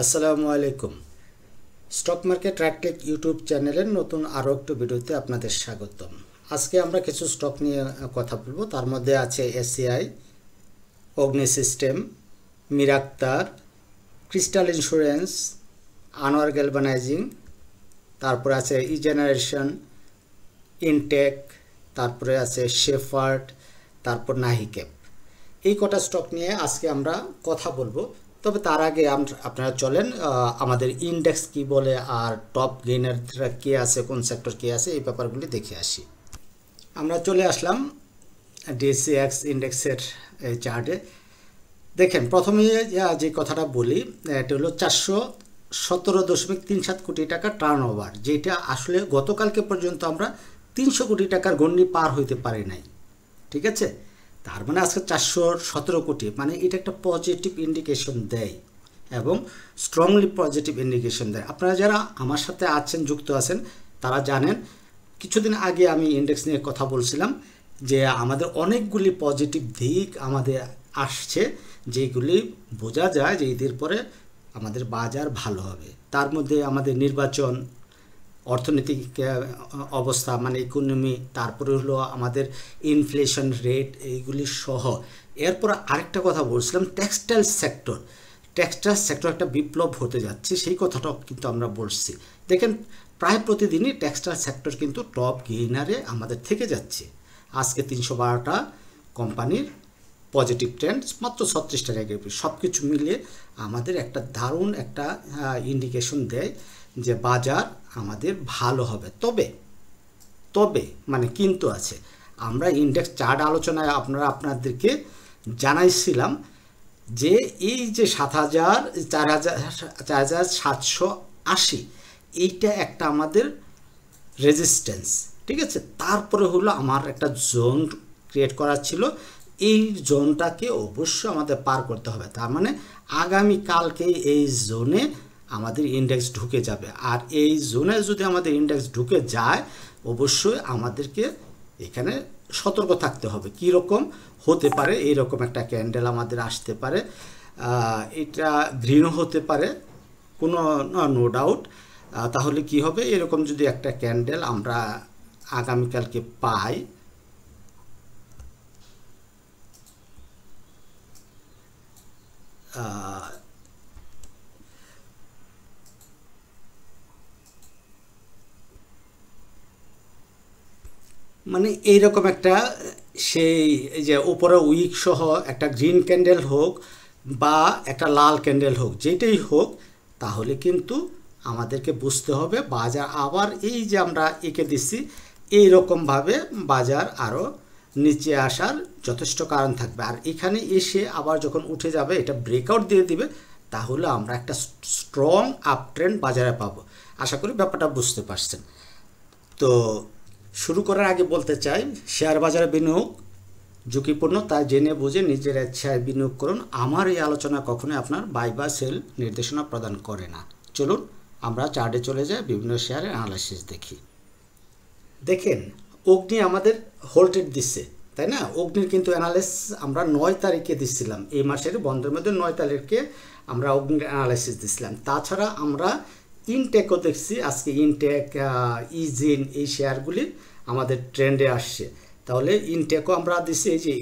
আসসালামু আলাইকুম। Stock market ট্র্যাকটেক YouTube চ্যানেলের নতুন আরও একটু ভিডিওতে আপনাদের স্বাগতম। আজকে আমরা কিছু স্টক নিয়ে কথা বলবো। তার মধ্যে আছে এসিআই, অগ্নি সিস্টেম, মিরাক্তার, ক্রিস্টাল ইন্স্যুরেন্স, আনোয়ার গ্যালভানাইজিং, তারপরে আছে ই জেনারেশন, ইনটেক, তারপরে আছে শেফার্ড, তারপর নাহিকেপ। এই কটা স্টক নিয়ে আজকে আমরা কথা বলবো। তবে তার আগে আপনারা চলেন আমাদের ইন্ডেক্স কি বলে আর টপ গেইনাররা কে আছে, কোন সেক্টর কে আছে, এই ব্যাপারগুলি দেখে আসি। আমরা চলে আসলাম ডিএসসিএক্স ইন্ডেক্সের এই চার্টে। দেখেন, প্রথমে যে কথাটা বলি, এটা হলো 417.37 কোটি টাকা টার্ন ওভার, যেটা আসলে গতকালকে পর্যন্ত আমরা 300 কোটি টাকার গণ্ডি পার হইতে পারি নাই। ঠিক আছে, তার মানে আজকে 417 কোটি, মানে এটা একটা পজিটিভ ইন্ডিকেশন দেয় এবং স্ট্রংলি পজিটিভ ইন্ডিকেশন দেয়। আপনারা যারা আমার সাথে আছেন, যুক্ত আছেন, তারা জানেন কিছুদিন আগে আমি ইন্ডেক্স নিয়ে কথা বলছিলাম যে আমাদের অনেকগুলি পজিটিভ দিক আমাদের আসছে, যেগুলি বোঝা যায় যে ঈদের পরে আমাদের বাজার ভালো হবে। তার মধ্যে আমাদের নির্বাচন, অর্থনৈতিক অবস্থা মানে ইকোনমি, তারপরে হলো আমাদের ইনফ্লেশন রেট, এইগুলি সহ। এরপর আরেকটা কথা বলছিলাম, টেক্সটাইল সেক্টর একটা বিপ্লব হতে যাচ্ছে, সেই কথাটাও কিন্তু আমরা বলছি। দেখেন, প্রায় প্রতিদিনই টেক্সটাইল সেক্টর কিন্তু টপ গেইনারে আমাদের থেকে যাচ্ছে। আজকে 312টা কোম্পানির পজিটিভ ট্রেন্ড, মাত্র 36টা জায়গায়। সব কিছু মিলিয়ে আমাদের একটা দারুণ একটা ইন্ডিকেশন দেয় যে বাজার আমাদের ভালো হবে। তবে মানে কিন্তু আছে, আমরা ইন্ডেক্স চার্ট আলোচনায় আপনাদেরকে জানাইছিলাম যে এই যে 4780, এইটা একটা আমাদের রেজিস্ট্যান্স। ঠিক আছে, তারপরে হলো আমার একটা জোন ক্রিয়েট করা ছিল, এই জোনটাকে অবশ্যই আমাদের পার করতে হবে। তার মানে আগামীকালকেই এই জোনে আমাদের ইন্ডেক্স ঢুকে যাবে। আর এই জোনে যদি আমাদের ইন্ডেক্স ঢুকে যায়, অবশ্যই আমাদেরকে এখানে সতর্ক থাকতে হবে। কী রকম হতে পারে, এইরকম একটা ক্যান্ডেল আমাদের আসতে পারে, এটা গ্রিনও হতে পারে, কোনো নো ডাউট। তাহলে কি হবে, এরকম যদি একটা ক্যান্ডেল আমরা আগামীকালকে পাই, মানে এইরকম একটা সেই যে উপরে উইক সহ একটা গ্রিন ক্যান্ডেল হোক বা একটা লাল ক্যান্ডেল হোক, যেটাই হোক, তাহলে কিন্তু আমাদেরকে বুঝতে হবে বাজার আবার এই যে আমরা এঁকে দিচ্ছি, এইরকমভাবে বাজার আরও নিচে আসার যথেষ্ট কারণ থাকবে। আর এখানে এসে আবার যখন উঠে যাবে, এটা ব্রেকআউট দিয়ে দিবে, তাহলে আমরা একটা স্ট্রং আপ ট্রেন্ড বাজারে পাবো। আশা করি ব্যাপারটা বুঝতে পারছেন। তো শুরু করার আগে বলতে চাই, শেয়ার বাজারে বিনিয়োগ ঝুঁকিপূর্ণ, তাই জেনে বুঝে নিজের ইচ্ছায় বিনিয়োগ করুন। আমার এই আলোচনা কখনোই আপনার বাই বা সেল নির্দেশনা প্রদান করে না। চলুন আমরা চার্টে চলে যাই, বিভিন্ন শেয়ারের অ্যানালাইসিস দেখি। দেখেন, অগ্নি আমাদের হোল্ডেড দিচ্ছে, তাই না? অগ্নির কিন্তু অ্যানালাইসিস আমরা 9 তারিখে দিচ্ছিলাম, এই মাসের বন্ধের মধ্যে 9 তারিখে আমরা অগ্নির অ্যানালাইসিস দিচ্ছিলাম। তাছাড়া আমরা ইনটেকও দেখছি, আজকে ইনটেক, ইজিন, এই শেয়ারগুলি আমাদের ট্রেন্ডে আসছে। তাহলে ইনটেকও আমরা দিচ্ছি, এই যে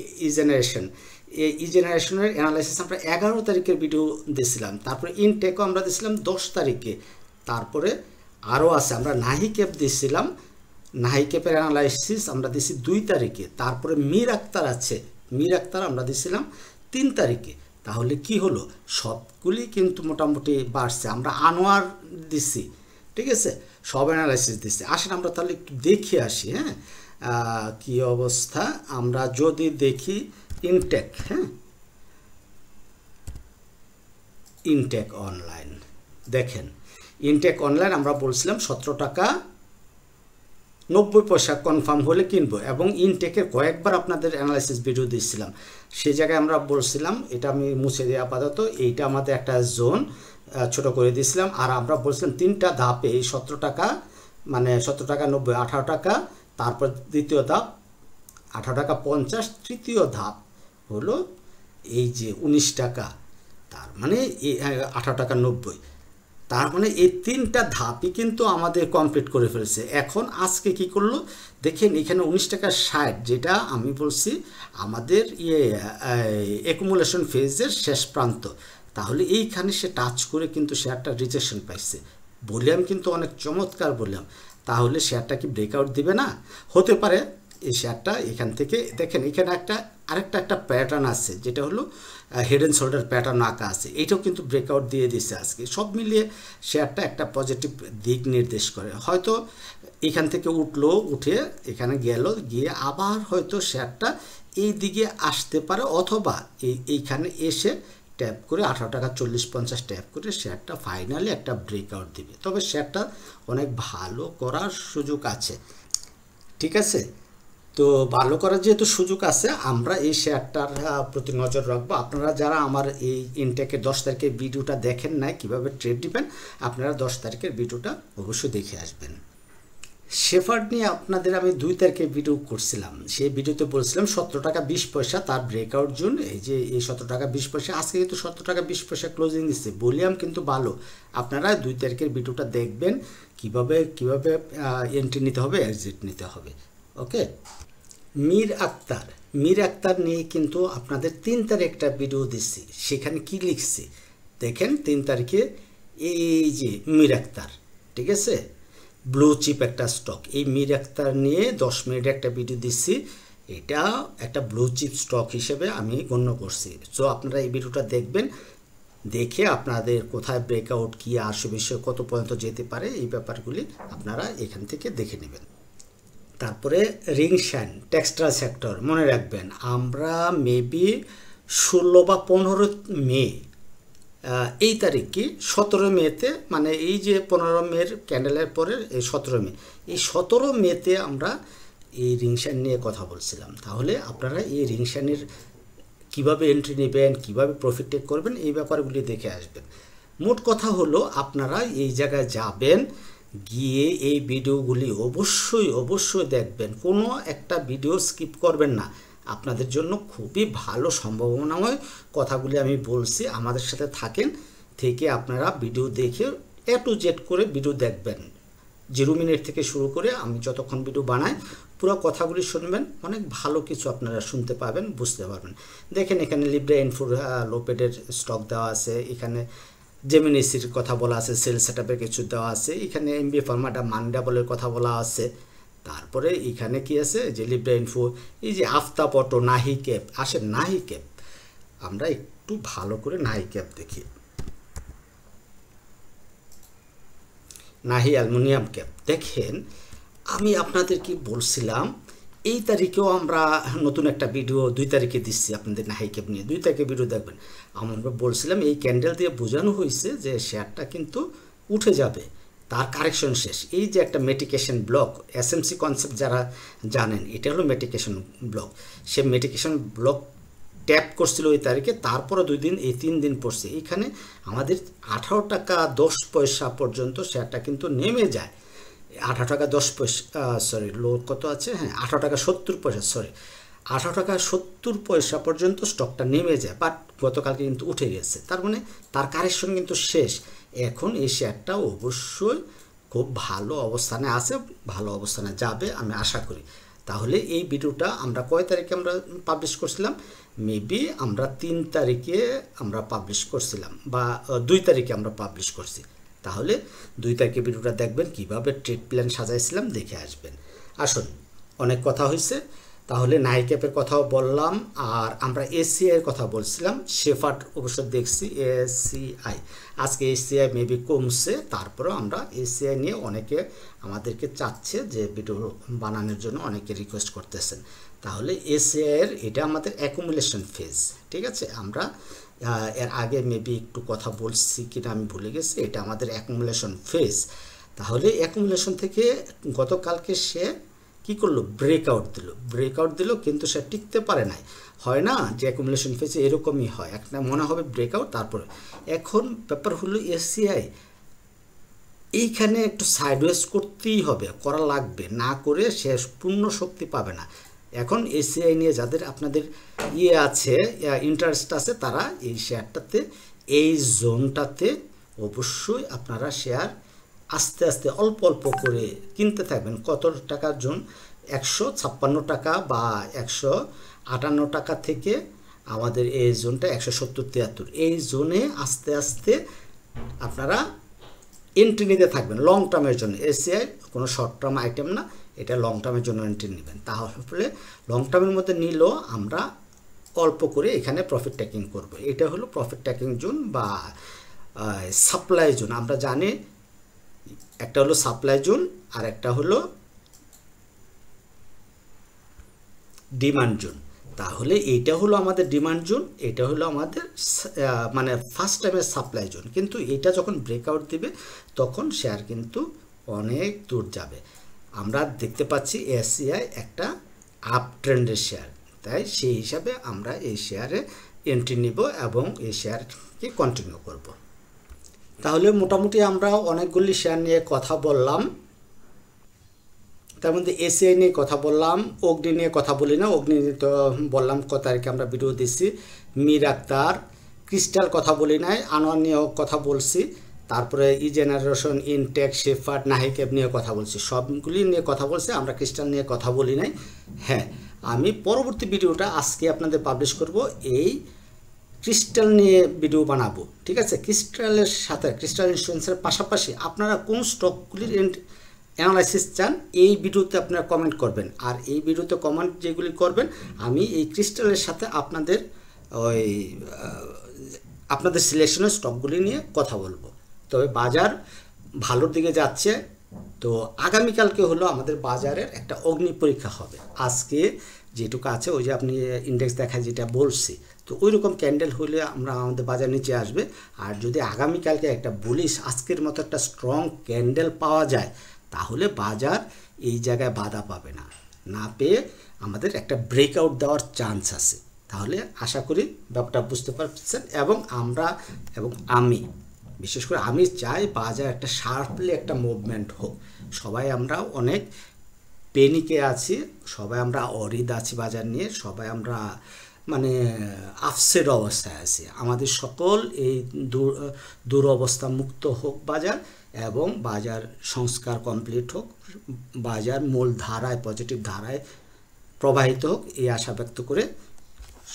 ই জেনারেশনের অ্যানালাইসিস আমরা 11 তারিখের ভিডিও দিয়েছিলাম। তারপরে ইনটেকও আমরা দিয়েছিলাম 10 তারিখে। তারপরে আরও আছে, আমরা নাহিকেপ দিয়েছিলাম, নাহিকেপের অ্যানালাইসিস আমরা দিয়েছি 2 তারিখে। তারপরে মিরাক্তার আছে, মিরাক্তার আমরা দিয়েছিলাম 3 তারিখে। তাহলে কি হলো, সবগুলি কিন্তু মোটামুটি বাড়ছে। আমরা আনোয়ার দিচ্ছি, ঠিক আছে, সব অ্যানালাইসিস দিচ্ছি। আসেন আমরা তাহলে একটু দেখে আসি। হ্যাঁ, কি অবস্থা আমরা যদি দেখি ইনটেক, হ্যাঁ, ইনটেক অনলাইন, দেখেন ইনটেক অনলাইন আমরা বলছিলাম 17 টাকা 90 পয়সা কনফার্ম হলে কিনবো, এবং ইনটেকের কয়েকবার আপনাদের অ্যানালাইসিস ভিডিও দিচ্ছিলাম। সেই জায়গায় আমরা বলছিলাম, এটা আমি মুছে দিই আপাতত, এইটা আমাদের একটা জোন ছোট করে দিয়েছিলাম। আর আমরা বলছিলাম 3টা ধাপে, এই 17 টাকা মানে 17 টাকা 90, 18 টাকা, তারপর দ্বিতীয় ধাপ 18 টাকা 50, তৃতীয় ধাপ হলো এই যে 19 টাকা তার মানে 18.90 টাকা। তার মানে এই 3টা ধাপই কিন্তু আমাদের কমপ্লিট করে ফেলছে। এখন আজকে কি করলো দেখেন, এখানে 19.60 টাকা, যেটা আমি বলছি আমাদের অ্যাকুমুলেশন ফেজের শেষ প্রান্ত। তাহলে এইখানে সে টাচ করে কিন্তু শেয়ারটা রিজেকশন পাইছে। বললাম কিন্তু অনেক চমৎকার বললাম। তাহলে শেয়ারটা কি ব্রেকআউট দিবে না? হতে পারে। এই শেয়ারটা এখান থেকে দেখেন, এখানে আরেকটা প্যাটার্ন আছে, যেটা হলো হেড অ্যান্ড শোল্ডার প্যাটার্ন আঁকা আছে। এটাও কিন্তু ব্রেকআউট দিয়ে দিচ্ছে আজকে। সব মিলিয়ে শেয়ারটা একটা পজিটিভ দিক নির্দেশ করে। হয়তো এখান থেকে উঠে এখানে গিয়ে আবার হয়তো শেয়ারটা এই দিকে আসতে পারে, অথবা এইখানে এসে ট্যাপ করে 18.40-50 ট্যাপ করে শেয়ারটা ফাইনালি একটা ব্রেকআউট দিবে। তবে শেয়ারটা অনেক ভালো করার সুযোগ আছে। ঠিক আছে, তো ভালো করার যেহেতু সুযোগ আছে, আমরা এই শেয়ারটার প্রতি নজর রাখবো। আপনারা যারা আমার এই ইনটেকের 10 তারিখের ভিডিওটা দেখেন নাই কিভাবে ট্রেড দিবেন, আপনারা 10 তারিখের ভিডিওটা অবশ্যই দেখে আসবেন। শেফার্ড নিয়ে আপনাদের আমি 2 তারিখে ভিডিও করছিলাম। সেই ভিডিওতে বলছিলাম 17.20 টাকা তার ব্রেকআউট জোন। এই যে এই 17.20 টাকা, আজকে কিন্তু 17.20 টাকা ক্লোজিং দিচ্ছে। ভলিউম কিন্তু ভালো। আপনারা 2 তারিখের ভিডিওটা দেখবেন কিভাবে এন্ট্রি নিতে হবে, এক্সিট নিতে হবে। ওকে। মীর আক্তার নিয়ে কিন্তু আপনাদের 3 তারিখে একটা ভিডিও দিচ্ছি। সেখানে কি লিখছি দেখেন, 3 তারিখে এই যে মীর আক্তার, ঠিক আছে, ব্লু চিপ একটা স্টক। এই মীর আক্তার নিয়ে 10 মিনিটে একটা ভিডিও দিচ্ছি। এটা একটা ব্লু চিপ স্টক হিসেবে আমি গণ্য করছি। সো আপনারা এই ভিডিওটা দেখবেন, দেখে আপনাদের কোথায় ব্রেকআউট, কী আসে বিষয়, কত পর্যন্ত যেতে পারে, এই ব্যাপারগুলি আপনারা এখান থেকে দেখে নেবেন। তারপরে রিংশান টেক্সটাইল সেক্টর, মনে রাখবেন আমরা মেবি 16 বা 15 মে, এই তারিখ কি 17 মেতে, মানে এই যে 15 মের ক্যান্ডেলের পরে এই 17 মে, এই 17 মেতে আমরা এই রিংশান নিয়ে কথা বলছিলাম। তাহলে আপনারা এই রিংশানের কিভাবে এন্ট্রি নেবেন, কিভাবে প্রফিট টেক করবেন, এই ব্যাপারগুলি দেখে আসবেন। মোট কথা হলো আপনারা এই জায়গায় যাবেন, গিয়ে এই ভিডিওগুলি অবশ্যই দেখবেন। কোনো একটা ভিডিও স্কিপ করবেন না। আপনাদের জন্য খুবই ভালো সম্ভাবনাময় কথাগুলি আমি বলছি। আমাদের সাথে থাকেন, থেকে আপনারা ভিডিও দেখে A to Z করে ভিডিও দেখবেন। 0 মিনিট থেকে শুরু করে আমি যতক্ষণ ভিডিও বানাই পুরো কথাগুলি শুনবেন। অনেক ভালো কিছু আপনারা শুনতে পাবেন, বুঝতে পারবেন। দেখেন এখানে লিব্রা ইনফোর লোপেডের স্টক দেওয়া আছে, এখানে জেমিনিসির কথা বলা আছে, সেল সেটআপের কিছু দেওয়া আছে, এখানে এমবি ফার্মাটা মান্ডাবলের কথা বলা আছে। তারপরে এখানে কি আছে, যে লিব্রা ইনফো, এই যে আফতাব অটো, নাহি ক্যাপ। আসেন নাহি ক্যাপ, আমরা একটু ভালো করে নাহি ক্যাপ দেখি। নাহি অ্যালুমিনিয়াম ক্যাপ দেখেন, আমি আপনাদের কি বলছিলাম, এই তারিখেও আমরা নতুন একটা ভিডিও 2 তারিখে দিচ্ছি আপনাদের নাহি ক্যাপ নিয়ে। 2 তারিখে ভিডিও দেখবেন। আমরা বলছিলাম এই ক্যান্ডেল দিয়ে বোঝানো হয়েছে যে শেয়ারটা কিন্তু উঠে যাবে, তার কারেকশন শেষ। এই যে একটা মেটিকেশন ব্লক, এসএমসি কনসেপ্ট যারা জানেন, এটা হলো মেটিকেশন ব্লক। সে মেটিকেশন ব্লক ট্যাপ করছিল ওই তারিখে, তারপরে 2 দিন, এই 3 দিন পড়ছে। এইখানে আমাদের 18.10 টাকা পর্যন্ত শেয়ারটা কিন্তু নেমে যায়। 18.10 টাকা, সরি লো কত আছে, হ্যাঁ 18.70 টাকা, সরি 18.70 টাকা পর্যন্ত স্টকটা নেমে যায়। বাট গতকালকে কিন্তু উঠে গেছে, তার মানে তার কারেকশন কিন্তু শেষ। এখন এই শেয়ারটা অবশ্যই খুব ভালো অবস্থানে আছে, ভালো অবস্থানে যাবে আমি আশা করি। তাহলে এই ভিডিওটা আমরা কয় তারিখে আমরা পাবলিশ করছিলাম, মেবি আমরা 3 তারিখে আমরা পাবলিশ করছিলাম, বা 2 তারিখে আমরা পাবলিশ করছি। তাহলে 2 তারিখে ভিডিওটা দেখবেন, কিভাবে ট্রেড প্ল্যান সাজাইছিলাম দেখে আসবেন। আসুন, অনেক কথা হয়েছে। তাহলে নাহি ক্যাপের কথাও বললাম, আর আমরা এসিআই এর কথা বলছিলাম। শেফার্ড অবশ্য দেখছি, এসিআই আজকে এসিআই মেবি কমছে। তারপরেও আমরা এসিআই নিয়ে অনেকে আমাদেরকে চাচ্ছে যে ভিডিও বানানোর জন্য, অনেকে রিকোয়েস্ট করতেছেন। তাহলে এসিআই এর এটা আমাদের অ্যাকুমুলেশন ফেজ, ঠিক আছে। আমরা এর আগে মেবি একটু কথা বলছি কিনা আমি ভুলে গেছি। এটা আমাদের অ্যাকুমুলেশন ফেজ। তাহলে অ্যাকুমুলেশন থেকে গতকালকে সে কি করলো, ব্রেকআউট দিল, কিন্তু সে টিকতে পারে নাই। হয় না যে অ্যাকুমুলেশন ফেজে এরকমই হয়, একটা মনে হবে ব্রেকআউট, তারপরে এখন ব্যাপার হলো এসিআই এইখানে একটু সাইডওয়েজ করতেই হবে, করা লাগবে, না করে সে পূর্ণ শক্তি পাবে না। এখন এসিআই নিয়ে যাদের আপনাদের আছে, ইন্টারেস্ট আছে, তারা এই শেয়ারটাতে এই জোনটাতে অবশ্যই আপনারা শেয়ার আস্তে আস্তে অল্প অল্প করে কিনতে থাকবেন। কত টাকার জোন? 156 টাকা বা 158 টাকা থেকে আমাদের এই জোনটা 170-73, এই জোনে আস্তে আস্তে আপনারা এন্ট্রি নিতে থাকবেন লং টার্মের জন্য। এসিআই কোনো শর্ট টার্ম আইটেম না, এটা লং টার্মের জন্য এন্ট্রি নেবেন। তাহলে লং টার্মের মধ্যে নিলেও আমরা অল্প করে এখানে প্রফিট ট্যাকিং করব। এটা হলো প্রফিট ট্যাকিং জোন বা সাপ্লাই জোন। আমরা জানি একটা হলো সাপ্লাই জোন আর একটা হলো ডিমান্ড জোন। তাহলে এইটা হলো আমাদের ডিমান্ড জোন, এটা হলো আমাদের মানে ফার্স্ট টাইমের সাপ্লাই জোন। কিন্তু এটা যখন ব্রেকআউট দিবে তখন শেয়ার কিন্তু অনেক দূর যাবে। আমরা দেখতে পাচ্ছি এসিআই একটা আপ ট্রেন্ডের শেয়ার, তাই সেই হিসাবে আমরা এই শেয়ারে এন্ট্রি নিব এবং এই শেয়ারকে কন্টিনিউ করব। তাহলে মোটামুটি আমরা অনেকগুলি শেয়ার নিয়ে কথা বললাম। তার মধ্যে এসিআই নিয়ে কথা বললাম, অগ্নি নিয়ে কথা বলি না, অগ্নি তো বললাম কত তারিখে আমরা ভিডিও দিচ্ছি। মীর আক্তার, ক্রিস্টাল কথা বলি নাই, আনোয়ার নিয়েও কথা বলছি, তারপরে ই জেনারেশন, ইনটেক, শেফার্ড, নাহিকেব নিয়ে কথা বলছি, সবগুলি নিয়ে কথা বলছি। আমরা ক্রিস্টাল নিয়ে কথা বলি নাই। হ্যাঁ, আমি পরবর্তী ভিডিওটা আজকে আপনাদের পাবলিশ করব, এই ক্রিস্টাল নিয়ে ভিডিও বানাবো, ঠিক আছে? ক্রিস্টালের সাথে, ক্রিস্টাল ইন্স্যুরেন্সের পাশাপাশি আপনারা কোন স্টকগুলির অ্যানালাইসিস চান এই ভিডিওতে আপনারা কমেন্ট করবেন। আর এই ভিডিওতে কমেন্ট যেগুলি করবেন আমি এই ক্রিস্টালের সাথে আপনাদের সিলেকশনের স্টকগুলি নিয়ে কথা বলবো। তবে বাজার ভালোর দিকে যাচ্ছে, তো আগামীকালকে হলো আমাদের বাজারের একটা অগ্নি পরীক্ষা হবে। আজকে যেটুকু আছে ওই যে আপনি ইন্ডেক্স দেখায় যেটা বলছি, তো ওই রকম ক্যান্ডেল হলে আমরা আমাদের বাজার নিচে আসবে। আর যদি আগামীকালকে একটা বুলিশ আজকের মতো একটা স্ট্রং ক্যান্ডেল পাওয়া যায় তাহলে বাজার এই জায়গায় বাধা পাবে না, না পেয়ে আমাদের একটা ব্রেকআউট দেওয়ার চান্স আছে। তাহলে আশা করি ব্যাপারটা বুঝতে পারছেন। এবং আমি বিশেষ করে আমি চাই বাজার একটা শার্পলি একটা মুভমেন্ট হোক। সবাই আমরা অনেক পেনিকে আছি, সবাই আমরা অরিদ আছি বাজার নিয়ে, সবাই আমরা মানে আপসেট অবস্থায় আছি। আমাদের সকল এই দুরবস্থা মুক্ত হোক বাজার, এবং বাজার সংস্কার কমপ্লিট হোক, বাজার মূল ধারায়, পজিটিভ ধারায় প্রবাহিত হোক, এই আশা ব্যক্ত করে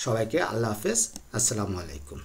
সবাইকে আল্লাহ হাফেজ, আসসালামু আলাইকুম।